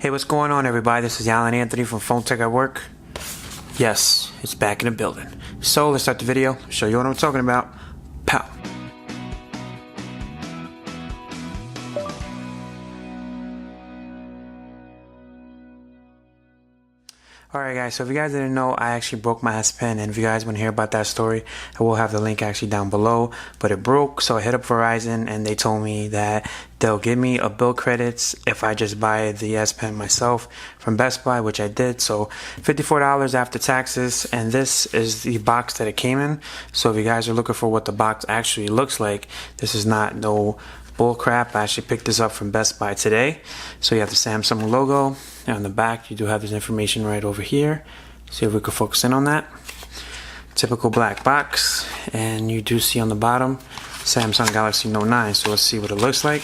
Hey, what's going on, everybody? This is Alan Anthony from Phone Tech at Work. Yes, it's back in the building. So let's start the video, show you what I'm talking about. Pow. Alright guys, so if you guys didn't know, I actually broke my S Pen, and if you guys want to hear about that story, I will have the link actually down below. But it broke, so I hit up Verizon and they told me that they'll give me a bill credits if I just buy the S Pen myself from Best Buy, which I did. So $54 after taxes, and this is the box that it came in. So if you guys are looking for what the box actually looks like, this is not no bull crap. I actually picked this up from Best Buy today. So you have the Samsung logo, and on the back you do have this information right over here. See if we can focus in on that. Typical black box, and you do see on the bottom Samsung Galaxy Note 9. So let's see what it looks like.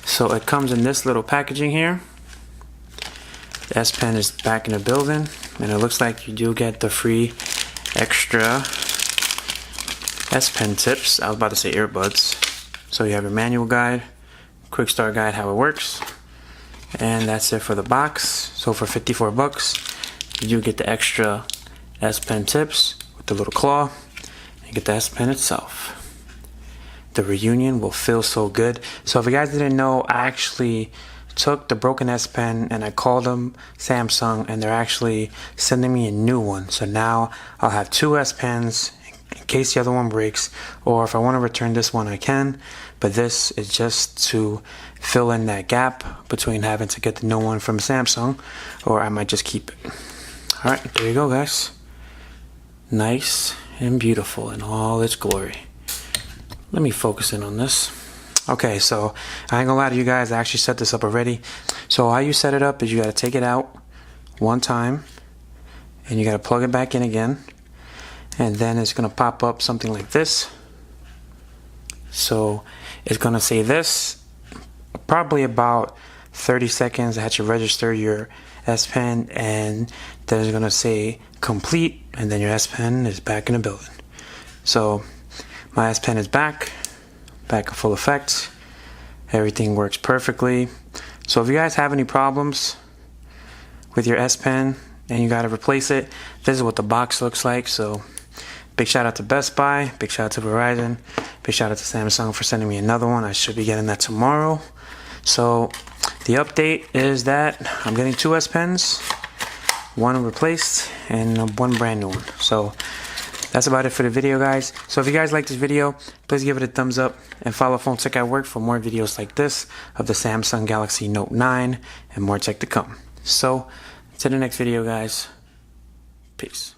So it comes in this little packaging here. The S Pen is back in the building, and it looks like you do get the free extra S Pen tips. I was about to say earbuds. So you have your manual guide, quick start guide, how it works, and that's it for the box. So for 54 bucks, you do get the extra S Pen tips with the little claw, and you get the S Pen itself. The reunion will feel so good. So if you guys didn't know, I actually took the broken S Pen and I called them Samsung, and they're actually sending me a new one. So now I'll have two S Pens in case the other one breaks, or if I want to return this one I can, but this is just to fill in that gap between having to get the new one from Samsung, or I might just keep it. Alright, there you go guys. Nice and beautiful in all its glory. Let me focus in on this. Okay, so I ain't gonna lie to you guys, I actually set this up already. So how you set it up is you gotta take it out one time, and you gotta plug it back in again. And then it's going to pop up something like this. So it's going to say this, probably about 30 seconds. I had to register your S Pen, and then it's going to say complete, and then your S Pen is back in the building. So my S Pen is back in full effect. Everything works perfectly. So if you guys have any problems with your S Pen and you got to replace it, this is what the box looks like. So big shout out to Best Buy, big shout out to Verizon, big shout out to Samsung for sending me another one. I should be getting that tomorrow. So the update is that I'm getting two S Pens, one replaced and one brand new one. So that's about it for the video guys. So if you guys like this video, please give it a thumbs up and follow Phone Tech at Work for more videos like this of the Samsung Galaxy Note 9 and more tech to come. So to the next video guys, peace.